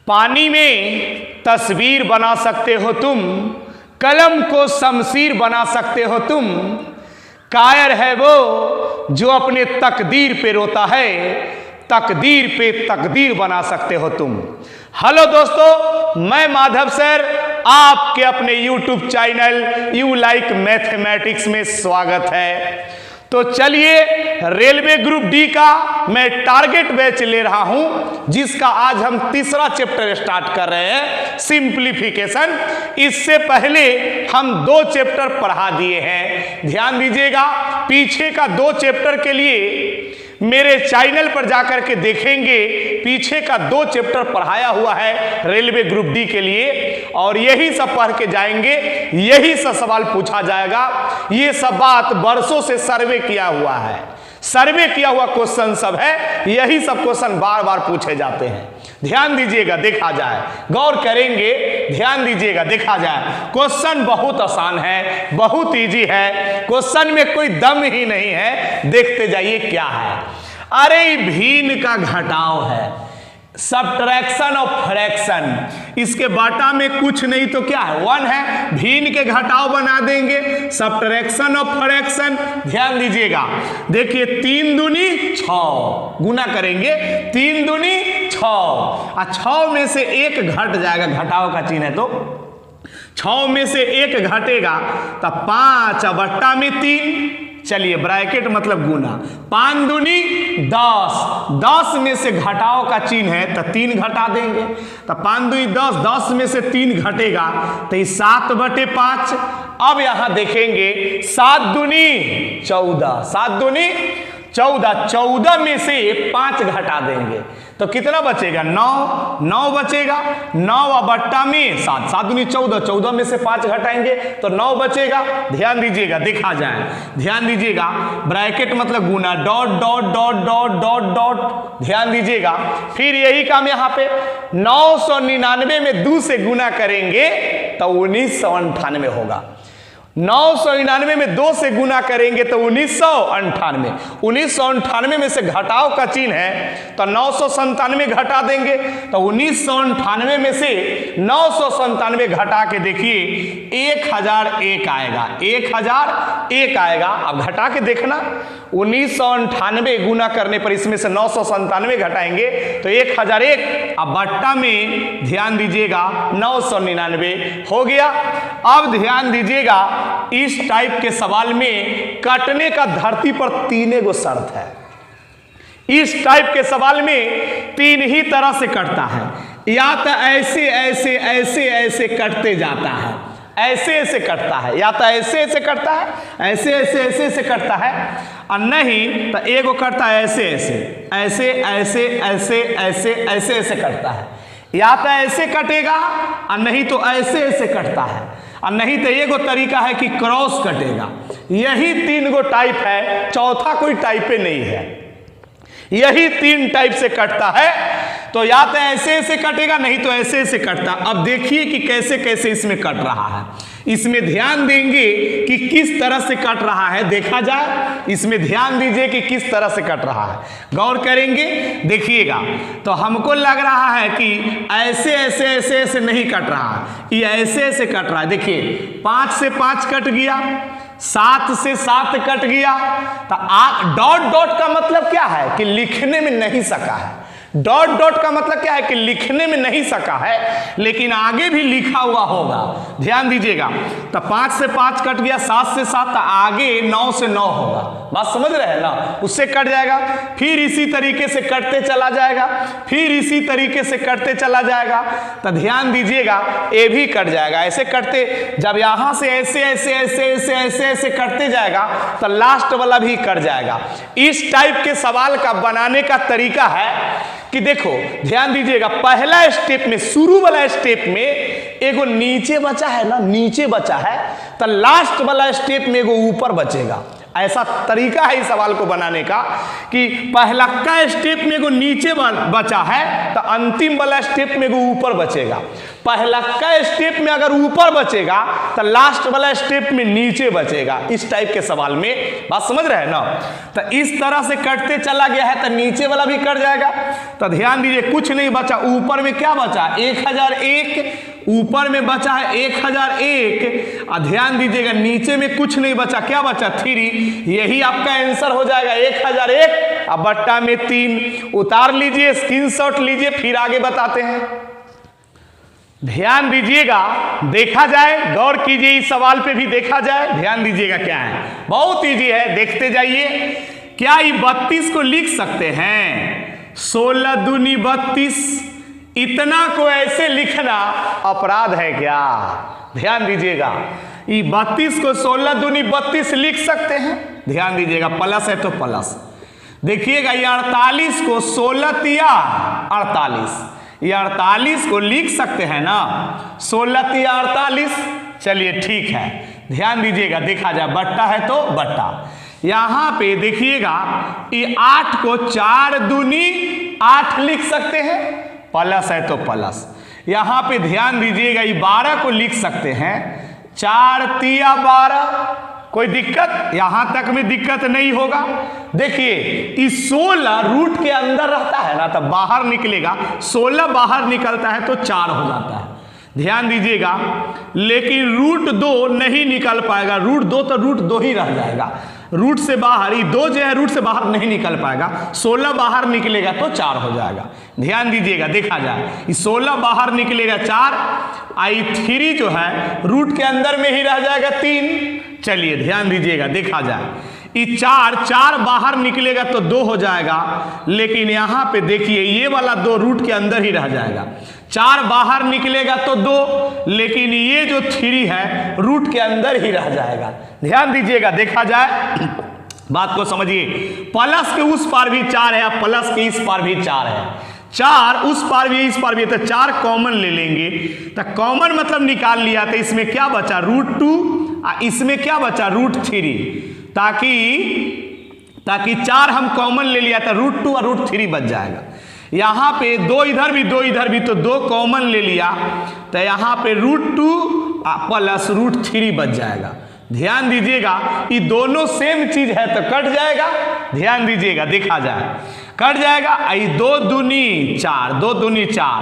पानी में तस्वीर बना सकते हो तुम, कलम को शमशीर बना सकते हो तुम। कायर है वो जो अपने तकदीर पे रोता है, तकदीर पे तकदीर बना सकते हो तुम। हेलो दोस्तों, मैं माधव सर आपके अपने YouTube channel you like mathematics में स्वागत है। तो चलिए, रेलवे ग्रुप डी का मैं टारगेट बैच ले रहा हूं, जिसका आज हम तीसरा चैप्टर स्टार्ट कर रहे हैं, सिंप्लीफिकेशन। इससे पहले हम 2 चैप्टर पढ़ा दिए हैं। ध्यान दीजिएगा, पीछे का 2 चैप्टर के लिए मेरे चैनल पर जाकर के देखेंगे, पीछे का 2 चैप्टर पढ़ाया हुआ है रेलवे ग्रुप डी के लिए, और यही सब पढ़ के जाएंगे, यही सब सवाल पूछा जाएगा। ये सब बात वर्षों से सर्वे किया हुआ है, सर्वे किया हुआ क्वेश्चन सब है, यही सब क्वेश्चन बार बार पूछे जाते हैं। ध्यान दीजिएगा, देखा जाए, गौर करेंगे, ध्यान दीजिएगा, देखा जाए। क्वेश्चन बहुत आसान है, बहुत इजी है, क्वेश्चन में कोई दम ही नहीं है। देखते जाइए क्या है। अरे भिन्न का घटाव है, सब्ट्रैक्शन और फ्रैक्शन, इसके बाटा में कुछ नहीं तो क्या है, 1 है। भिन्न के घटाव बना देंगे, सब्ट्रैक्शन और फ्रैक्शन। ध्यान दीजिएगा, देखिए 3 दूनी 6 गुना करेंगे, 3 दूनी 6 और 6 में से 1 घट जाएगा, घटाव का चिन्ह है तो 6 में से 1 घटेगा तो 5 बट्टा में 3। चलिए, ब्रैकेट मतलब गुना, 5 दूनी 10, 10 में से घटाव का चिन्ह है तो 3 घटा देंगे, तो 5 दूनी 10, 10 में से 3 घटेगा तो 7/5। अब यहां देखेंगे 7 दूनी 14, 7 दूनी 14, 14 में से 5 घटा देंगे तो कितना बचेगा, 9, 9 बचेगा, 9 बट्टा में 7, 7 दूनी 14, 14 में से 5 घटाएंगे तो 9 बचेगा। ध्यान दीजिएगा, देखा जाए, ध्यान दीजिएगा, ब्रैकेट मतलब गुना, dot dot dot dot dot dot. ध्यान दीजिएगा, फिर यही काम यहाँ पे 999 में 2 से गुना करेंगे तो 1998 होगा। 999 में 2 से गुना करेंगे तो 1998, 1998 में से घटाव का चिन्ह है तो 997 घटा देंगे तो 1998 में से 997 घटा के देखिए 1001 आएगा, 1001 आएगा। अब घटा के देखना, 1998 गुना करने पर इसमें से 997 घटाएंगे तो 1001, अब बट्टा में ध्यान दीजिएगा 999 हो गया। अब ध्यान दीजिएगा, इस टाइप के सवाल में कटने का धरती पर 3 गो शर्त है। इस टाइप के सवाल में 3 ही तरह से कटता है, या तो ऐसे ऐसे ऐसे ऐसे कटते जाता है, ऐसे ऐसे कटता है, या तो ऐसे ऐसे कटता है, ऐसे ऐसे ऐसे ऐसे कटता है, और नहीं तो एगो कटता है ऐसे ऐसे ऐसे ऐसे ऐसे ऐसे ऐसे ऐसे कटता है, या तो ऐसे कटेगा और नहीं तो ऐसे ऐसे कटता है, और नहीं तो ये गो तरीका है कि क्रॉस कटेगा। यही 3 गो टाइप है, चौथा कोई टाइप पे नहीं है, यही 3 टाइप से कटता है। तो या तो ऐसे ऐसे कटेगा, नहीं तो ऐसे ऐसे कटता। अब देखिए कि कैसे कैसे इसमें कट रहा है, इसमें ध्यान देंगे कि किस तरह से कट रहा है, देखा जाए, इसमें ध्यान दीजिए कि किस तरह से कट रहा है, गौर करेंगे, देखिएगा। तो हमको लग रहा है कि ऐसे ऐसे ऐसे ऐसे नहीं कट रहा है, ये ऐसे ऐसे कट रहा है। देखिए 5 से 5 कट गया, 7 से 7 कट गया, तो डॉट डॉट का मतलब क्या है कि लिखने में नहीं सका है। डॉट डॉट का मतलब क्या है कि लिखने में नहीं सका है, लेकिन आगे भी लिखा हुआ होगा। ध्यान दीजिएगा, तो 5 से 5 कट गया, 7 से 7, आगे 9 से 9 होगा, बात समझ रहे हैं ना, उससे कट जाएगा, फिर इसी तरीके से कटते चला जाएगा, फिर इसी तरीके से कटते चला जाएगा। तो ध्यान दीजिएगा, ये भी कट जाएगा, ऐसे कटते, जब यहां से ऐसे ऐसे ऐसे ऐसे ऐसे ऐसे कटते जाएगा तो लास्ट वाला भी कट जाएगा। इस टाइप के सवाल का बनाने का तरीका है कि देखो, ध्यान दीजिएगा, पहला स्टेप में, शुरू वाला स्टेप में एगो नीचे बचा है ना, नीचे बचा है, तो लास्ट वाला स्टेप में एगो ऊपर बचेगा। ऐसा तरीका है इस सवाल को बनाने का कि पहला का स्टेप में एगो नीचे बचा है तो अंतिम वाला स्टेप में एगो ऊपर बचेगा। पहला का स्टेप में अगर ऊपर बचेगा तो लास्ट वाला स्टेप में नीचे बचेगा। इस टाइप के सवाल में बात समझ रहे हैं ना। तो इस तरह से कटते चला गया है तो नीचे वाला भी कट जाएगा। तो ध्यान दीजिए कुछ नहीं बचा, ऊपर में क्या बचा 1001, ऊपर में बचा है 1001 और ध्यान दीजिएगा नीचे में कुछ नहीं बचा, क्या बचा 3। यही आपका आंसर हो जाएगा 1001 और बट्टा में 3। उतार लीजिए, स्क्रीनशॉट लीजिए, फिर आगे बताते हैं। ध्यान दीजिएगा, देखा जाए, गौर कीजिए, इस सवाल पे भी देखा जाए। ध्यान दीजिएगा क्या है, बहुत इजी है, देखते जाइए। क्या ये 32 को लिख सकते हैं 16 दूनी 32? इतना को ऐसे लिखना अपराध है क्या? ध्यान दीजिएगा, ये 32 को 16 दूनी 32 लिख सकते हैं। ध्यान दीजिएगा, प्लस है तो प्लस। देखिएगा ये 48 को 16 तिया 48, ये 48 को लिख सकते हैं ना 16 तिया 48। चलिए ठीक है, ध्यान दीजिएगा, देखा जाए बट्टा है तो बट्टा। यहां पे देखिएगा ये 8 को 4 दूनी 8 लिख सकते हैं, प्लस है तो प्लस। यहां पे ध्यान दीजिएगा ये 12 को लिख सकते हैं 4 तिया 12। कोई दिक्कत? यहां तक में दिक्कत नहीं होगा। देखिए इस 16 रूट के अंदर रहता है ना तो बाहर निकलेगा, 16 बाहर निकलता है तो 4 हो जाता है। ध्यान दीजिएगा, लेकिन रूट 2 नहीं निकल पाएगा, रूट 2 तो रूट 2 ही रह जाएगा। रूट से बाहर ये 2 जो है रूट से बाहर नहीं निकल पाएगा, 16 बाहर निकलेगा तो 4 हो जाएगा। ध्यान दीजिएगा, देखा जाए ये 16 बाहर निकलेगा 4, आई 3 जो है रूट के अंदर में ही रह जाएगा 3। चलिए ध्यान दीजिएगा, देखा जाए ये 4 बाहर निकलेगा तो 2 हो जाएगा, लेकिन यहां पे देखिए ये वाला 2 रूट के अंदर ही रह जाएगा। 4 बाहर निकलेगा तो 2, लेकिन ये जो 3 है रूट के अंदर ही रह जाएगा। ध्यान दीजिएगा, देखा जाए, बात को समझिए। प्लस के उस पार भी 4 है, प्लस के इस पार भी 4 है, 4 उस पार भी इस पार भी है, तो 4 कॉमन ले लेंगे। तो कॉमन मतलब निकाल लिया, तो इसमें क्या बचा √2, इसमें क्या बचा √3, ताकि 4 हम कॉमन ले लिया था, √2 और √3 बच जाएगा। यहां पे 2 इधर भी 2 इधर भी, तो 2 कॉमन ले लिया, तो यहां पे √2 प्लस √3 बच जाएगा। ध्यान दीजिएगा, ये दोनों सेम चीज है तो कट जाएगा। ध्यान दीजिएगा, देखा जाए कट जाएगा। 2 दूनी 4, 2 दूनी 4,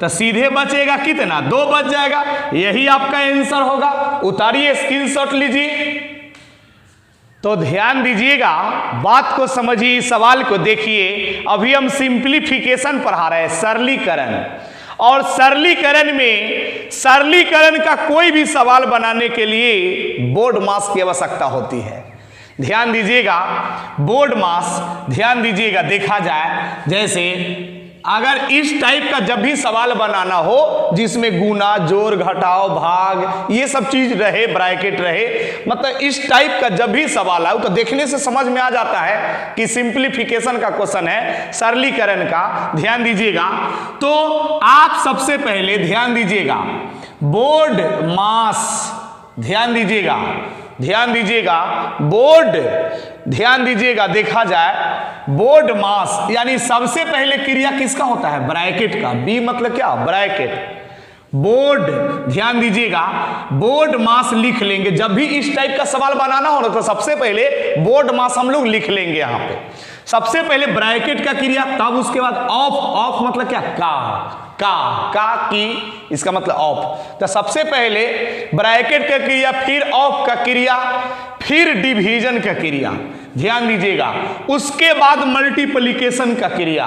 तो सीधे बचेगा कितना 2 बच जाएगा। यही आपका आंसर होगा। उतारिए, स्क्रीनशॉट लीजिए। तो ध्यान दीजिएगा, बात को समझिए, सवाल को देखिए। अभी हम सिंप्लीफिकेशन पढ़ा रहे हैं, सरलीकरण। और सरलीकरण में सरलीकरण का कोई भी सवाल बनाने के लिए बोर्ड मास की आवश्यकता होती है। ध्यान दीजिएगा, बोर्ड मास, ध्यान दीजिएगा, देखा जाए जैसे अगर इस टाइप का जब भी सवाल बनाना हो जिसमें गुना, जोड़, घटाव, भाग ये सब चीज रहे, ब्रैकेट रहे, मतलब इस टाइप का जब भी सवाल आए तो देखने से समझ में आ जाता है कि सिंप्लीफिकेशन का क्वेश्चन है, सरलीकरण का। ध्यान दीजिएगा, तो आप सबसे पहले ध्यान दीजिएगा बोर्ड मास, ध्यान दीजिएगा, ध्यान दीजिएगा बोर्ड, ध्यान दीजिएगा, देखा जाए बोर्ड मास यानी सबसे पहले क्रिया किसका होता है ब्रैकेट का। बी मतलब क्या ब्रैकेट, बोर्ड, ध्यान दीजिएगा बोर्ड मास लिख लेंगे। जब भी इस टाइप का सवाल बनाना हो ना तो सबसे पहले बोर्ड मास हम लोग लिख लेंगे। यहां पे सबसे पहले ब्रैकेट का क्रिया, तब उसके बाद ऑफ, ऑफ मतलब क्या का की, इसका मतलब ऑफ। तो सबसे पहले ब्रैकेट का क्रिया, फिर ऑफ का क्रिया, फिर डिवीजन का क्रिया। ध्यान दीजिएगा, उसके बाद मल्टीप्लिकेशन का क्रिया,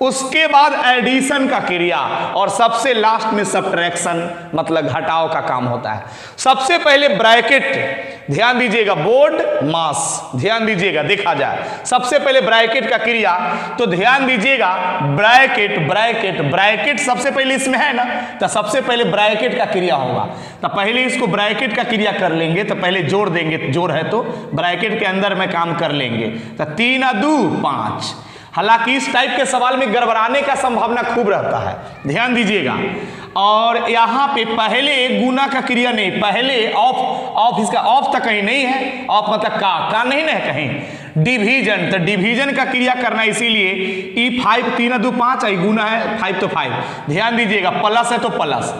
उसके बाद एडिशन का क्रिया, और सबसे लास्ट में सब्ट्रैक्शन मतलब घटाव का काम होता है। सबसे पहले ब्रैकेट, ध्यान दीजिएगा बोर्ड मास, ध्यान दीजिएगा, देखा जाए सबसे पहले ब्रैकेट का क्रिया, तो ध्यान दीजिएगा ब्रैकेट ब्रैकेट ब्रैकेट सबसे पहले इसमें है ना, तो सबसे पहले ब्रैकेट का क्रिया होगा। तो पहले इसको ब्रैकेट का क्रिया कर लेंगे, तो पहले जोड़ देंगे, जोड़ है तो ब्रैकेट के अंदर में काम कर लेंगे। तो 3 और 2 5। हालांकि इस टाइप के सवाल में गड़बड़ाने का संभावना खूब रहता है, ध्यान दीजिएगा। और यहां पे पहले गुना का क्रिया नहीं, पहले ऑफ इसका ऑफ तक कहीं नहीं है, ऑफ मतलब का नहीं है कहीं। डिवीजन, तो डिवीजन का क्रिया करना, इसीलिए E5 3 और 2 5 है, गुना है 5 तो 5। ध्यान दीजिएगा, प्लस है तो प्लस,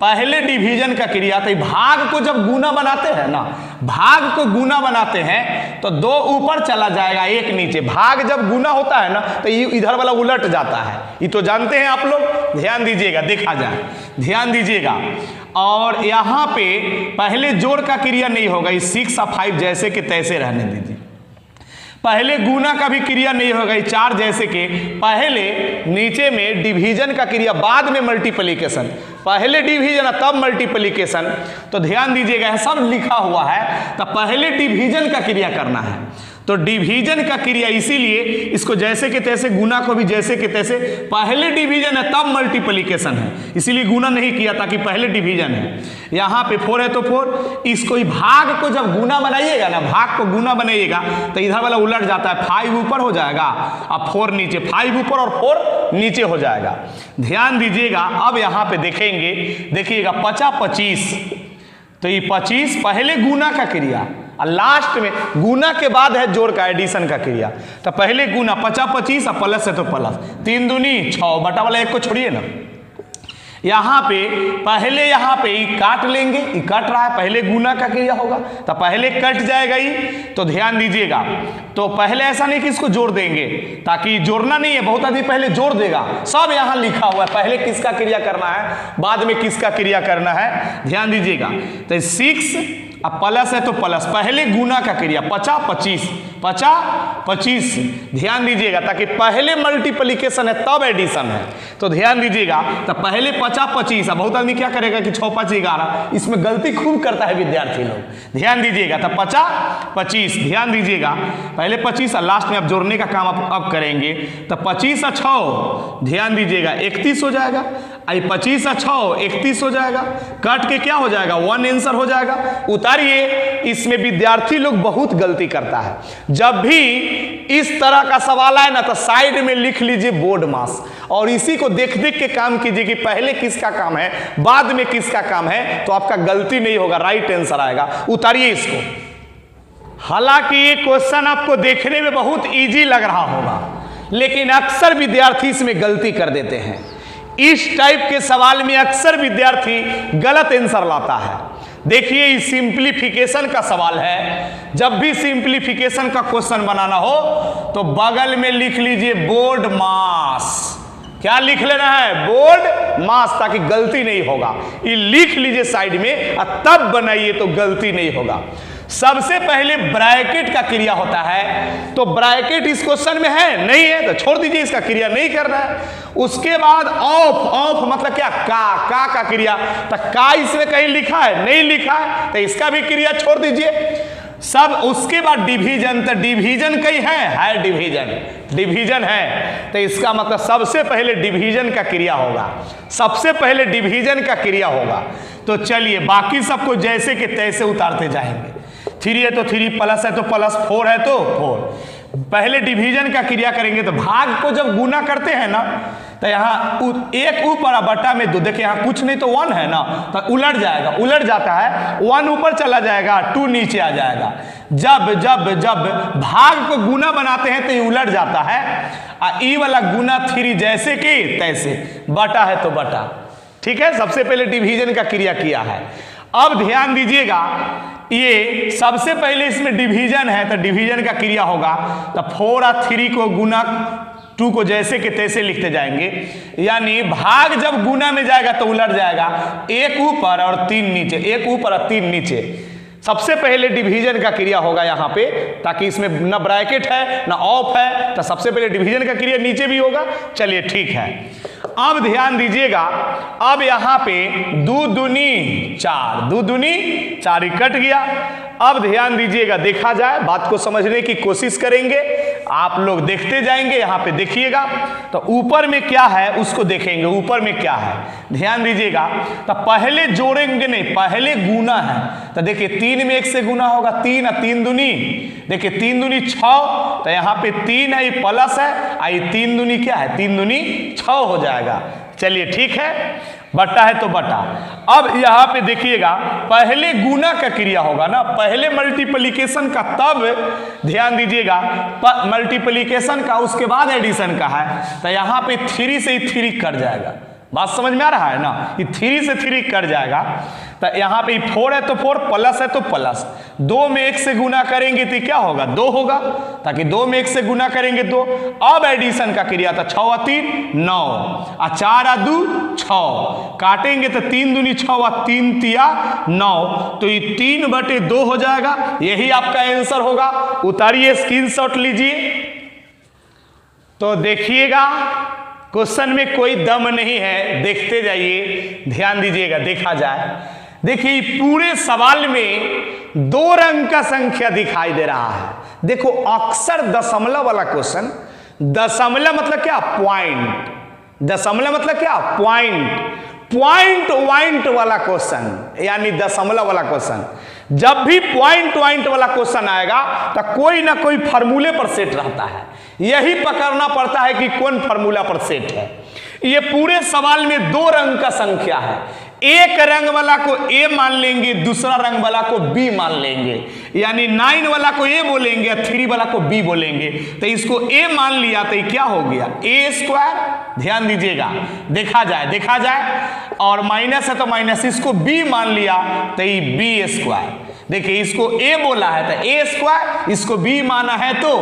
पहले डिवीजन का क्रिया, तो भाग को जब गुना बनाते हैं ना, भाग को गुना बनाते हैं तो 2 ऊपर चला जाएगा, 1 नीचे। भाग जब गुना होता है ना तो ये इधर वाला उलट जाता है, ये तो जानते हैं आप लोग। ध्यान दीजिएगा, देखा जाए, ध्यान दीजिएगा। और यहाँ पे पहले जोड़ का क्रिया नहीं होगा, ये 6 और 5 जैसे के तैसे रहने दीजिए। पहले गुना का भी क्रिया नहीं होगा, 4 जैसे के। पहले नीचे में डिवीजन का क्रिया, बाद में मल्टीप्लिकेशन। पहले डिवीजन तब मल्टीप्लिकेशन। तो ध्यान दीजिएगा, सब लिखा हुआ है, तो पहले डिवीजन का क्रिया करना है। तो डिवीजन का क्रिया, इसीलिए इसको जैसे के तैसे, गुना को भी जैसे के तैसे। पहले डिवीजन है तब मल्टीप्लिकेशन है, इसीलिए गुना नहीं किया, ताकि पहले डिवीजन है। यहाँ पे 4 है तो 4, इसको भाग को जब गुना बनाइएगा ना, भाग को गुना बनाइएगा तो इधर वाला उलट जाता है, 5 ऊपर हो जाएगा और 4 नीचे, 5 ऊपर और 4 नीचे हो जाएगा। ध्यान दीजिएगा, अब यहाँ पे देखेंगे, देखिएगा 50 25, तो ये 25 पहले गुना का क्रिया और लास्ट में गुना के बाद है जोड़ का, एडिशन का क्रिया। तो पहले गुना 50 25 और प्लस है तो प्लस, 3 दूनी 6, बटा वाला 1 को छोड़िए ना। यहाँ पे पहले यहाँ पे ही काट लेंगे, ये कट रहा है, पहले गुना का क्रिया होगा तो पहले कट जाएगा ही। तो ध्यान दीजिएगा, तो पहले ऐसा नहीं कि इसको जोड़ देंगे, ताकि जोड़ना नहीं है, बहुत आदमी पहले जोड़ देगा। सब यहाँ लिखा हुआ है, पहले किसका क्रिया करना है, बाद में किसका क्रिया करना है। ध्यान दीजिएगा, तो 6 अब प्लस है तो प्लस, पहले गुना का क्रिया 50 25, 50 25। ध्यान दीजिएगा, ताकि पहले मल्टीप्लिकेशन है तब एडिशन है। तो ध्यान दीजिएगा, तो पहले 50 25। बहुत आदमी क्या करेगा कि 6 5 11, इसमें गलती खूब करता है विद्यार्थी लोग। ध्यान दीजिएगा, तो 50 25। ध्यान दीजिएगा, पहले 25 और लास्ट में अब जोड़ने का काम अब करेंगे। तो 25 और 6, ध्यान दीजिएगा 31 हो जाएगा। आई 25 और 6 31 हो जाएगा। कट के क्या हो जाएगा, 1 आंसर हो जाएगा। उतारिए, इसमें विद्यार्थी लोग बहुत गलती करता है। जब भी इस तरह का सवाल आए ना तो साइड में लिख लीजिए बोर्ड मास, और इसी को देख देख के काम कीजिए कि पहले किसका काम है बाद में किसका काम है, तो आपका गलती नहीं होगा, राइट आंसर आएगा। उतारिए इसको। हालांकि ये क्वेश्चन आपको देखने में बहुत इजी लग रहा होगा, लेकिन अक्सर विद्यार्थी इसमें गलती कर देते हैं। इस टाइप के सवाल में अक्सर विद्यार्थी गलत आंसर लाता है। देखिए, ये सिंप्लीफिकेशन का सवाल है। जब भी सिंप्लीफिकेशन का क्वेश्चन बनाना हो तो बगल में लिख लीजिए बोर्ड मास। क्या लिख लेना है, बोर्ड मास, ताकि गलती नहीं होगा। ये लिख लीजिए साइड में और तब बनाइए तो गलती नहीं होगा। सबसे पहले ब्रैकेट का क्रिया होता है, तो ब्रैकेट इस क्वेश्चन में है नहीं है तो छोड़ दीजिए, इसका क्रिया नहीं करना है। उसके बाद ऑफ, ऑफ मतलब क्या, का क्रिया, तो का इसमें कहीं लिखा है नहीं लिखा है तो इसका भी क्रिया छोड़ दीजिए सब। उसके बाद डिवीजन, तो डिवीजन कहीं है डिवीजन है, तो इसका मतलब सबसे पहले डिवीजन का क्रिया होगा, सबसे पहले डिवीजन का क्रिया होगा। तो चलिए बाकी सबको जैसे के तैसे उतारते जाएंगे। 3 है तो 3, प्लस है तो प्लस, 4 है तो 4। पहले डिवीजन का क्रिया करेंगे, तो भाग को जब गुना करते हैं ना तो यहाँ 1 ऊपर बटा में 2, देखिए यहाँ कुछ नहीं तो 1 है ना, तो उलट जाएगा, उलट जाता है, 1 ऊपर चला जाएगा, 2 नीचे आ जाएगा। जब जब जब भाग को गुना बनाते हैं तो ये उलट जाता है, और ई वाला गुना 3 जैसे कि तैसे, बटा है तो बटा। ठीक है, सबसे पहले डिवीजन का क्रिया किया है। अब ध्यान दीजिएगा, ये सबसे पहले इसमें डिवीजन है तो डिवीजन का क्रिया होगा, तो 4 और 3 को गुना 2 को जैसे के तैसे लिखते जाएंगे। यानी भाग जब गुना में जाएगा तो उलट जाएगा, 1 ऊपर और 3 नीचे, 1 ऊपर और 3 नीचे। सबसे पहले डिवीजन का क्रिया होगा यहाँ पे, ताकि इसमें ना ब्रैकेट है ना ऑफ है, तो सबसे पहले डिवीजन का क्रिया नीचे भी होगा। चलिए ठीक है, अब ध्यान दीजिएगा, अब यहाँ पे 2 दूनी 4, 2 दूनी 4 ही कट गया। अब ध्यान दीजिएगा, देखा जाए, बात को समझने की कोशिश करेंगे, आप लोग देखते जाएंगे। यहाँ पे देखिएगा, तो ऊपर में क्या है उसको देखेंगे, ऊपर में क्या है ध्यान दीजिएगा। तो पहले जोड़ेंगे नहीं, पहले गुना है, तो देखिए 3 में 1 से गुना होगा, 3 और 3 दूनी, देखिए 3 दूनी 6, तो यहाँ पे 3 है, ये प्लस है, आई 3 दूनी क्या है, 3 दूनी 6 हो जाएगा। चलिए ठीक है, बटा है तो बटा। अब यहाँ पे देखिएगा, पहले गुना का क्रिया होगा ना, पहले मल्टीप्लिकेशन का, तब ध्यान दीजिएगा मल्टीप्लिकेशन का, उसके बाद एडिशन का है, तो यहाँ पे 3 से ही 3 कट जाएगा, बात समझ में आ रहा है ना। ये 3 से 3 कट जाएगा, तो यहाँ पे 4 है तो 4, प्लस है तो प्लस, 2 में 1 से गुना करेंगे तो क्या होगा 2 होगा, ताकि 2 में 1 से गुना करेंगे 2। अब एडिशन का क्रिया था 6 और 3 9 और 4 और 2 6, काटेंगे तो 3 दूनी 6 और 3 तिया 9, तो ये 3/2 हो जाएगा। यही आपका आंसर होगा। उतारिए, स्क्रीनशॉट लीजिए। तो देखिएगा क्वेश्चन में कोई दम नहीं है, देखते जाइए, ध्यान दीजिएगा। देखा जाए, देखिए पूरे सवाल में 2 अंक का संख्या दिखाई दे रहा है। देखो अक्सर दशमलव वाला क्वेश्चन, दशमलव मतलब क्या पॉइंट, दशमलव मतलब क्या पॉइंट वाइंट वाला क्वेश्चन, यानी दशमलव वाला क्वेश्चन, जब भी पॉइंट वाला क्वेश्चन आएगा तो कोई ना कोई फार्मूले पर सेट रहता है। यही पकड़ना पड़ता है कि कौन फार्मूला पर सेट है। ये पूरे सवाल में 2 रंग का संख्या है। एक रंग वाला को ए मान लेंगे, दूसरा रंग वाला को बी मान लेंगे, यानी 9 वाला को ए बोलेंगे, 3 वाला को बी बोलेंगे। तो इसको ए मान लिया तो ये क्या हो गया a²। ध्यान दीजिएगा, देखा जाए, और माइनस है तो माइनस, इसको बी मान लिया तो ये b²। देखिए इसको ए बोला है तो a², इसको बी माना है तो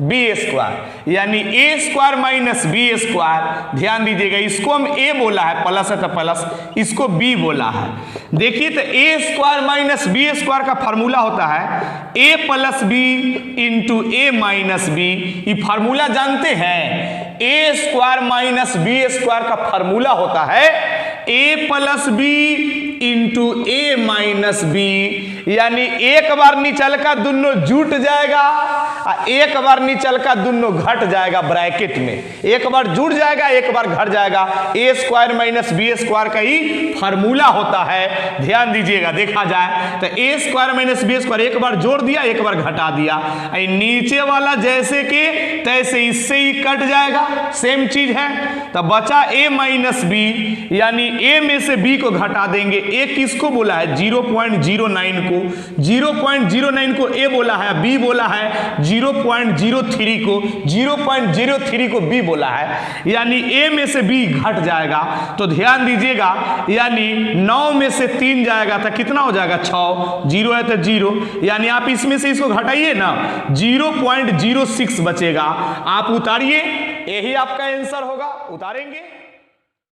b², यानी a² माइनस b²। ध्यान दीजिएगा, इसको हम a बोला है, प्लस है तो प्लस, इसको b बोला है। देखिए तो a² माइनस b² का फार्मूला होता है a plus b into a minus b। ये फार्मूला जानते हैं, a² माइनस b² का फार्मूला होता है a plus b into a minus b, यानी एक बार निचल का दोनों जुट जाएगा और एक बार निचल का दोनों घट जाएगा। ब्रैकेट में एक बार जुड़ जाएगा, एक बार घट जाएगा। a² माइनस b² का ही फार्मूला होता है। ध्यान दीजिएगा, देखा जाए तो a² माइनस b², एक बार जोड़ दिया, एक बार घटा दिया। नीचे वाला जैसे के तैसे इससे ही कट जाएगा, सेम चीज है। तो बचा a माइनस b, यानी a में से b को घटा देंगे। a किसको बोला है 0.09 को, 0.09 को a बोला है, b बोला है 0.03 को, 0.03 को b बोला है, यानी a में से b घट जाएगा। तो ध्यान दीजिएगा, यानी 9 में से 3 जाएगा तो कितना हो जाएगा 6, 0 है तो 0, यानी आप इसमें से इसको घटाइए ना 0.06 बचेगा। आप उतारिए, यही आपका आंसर होगा। उतारेंगे।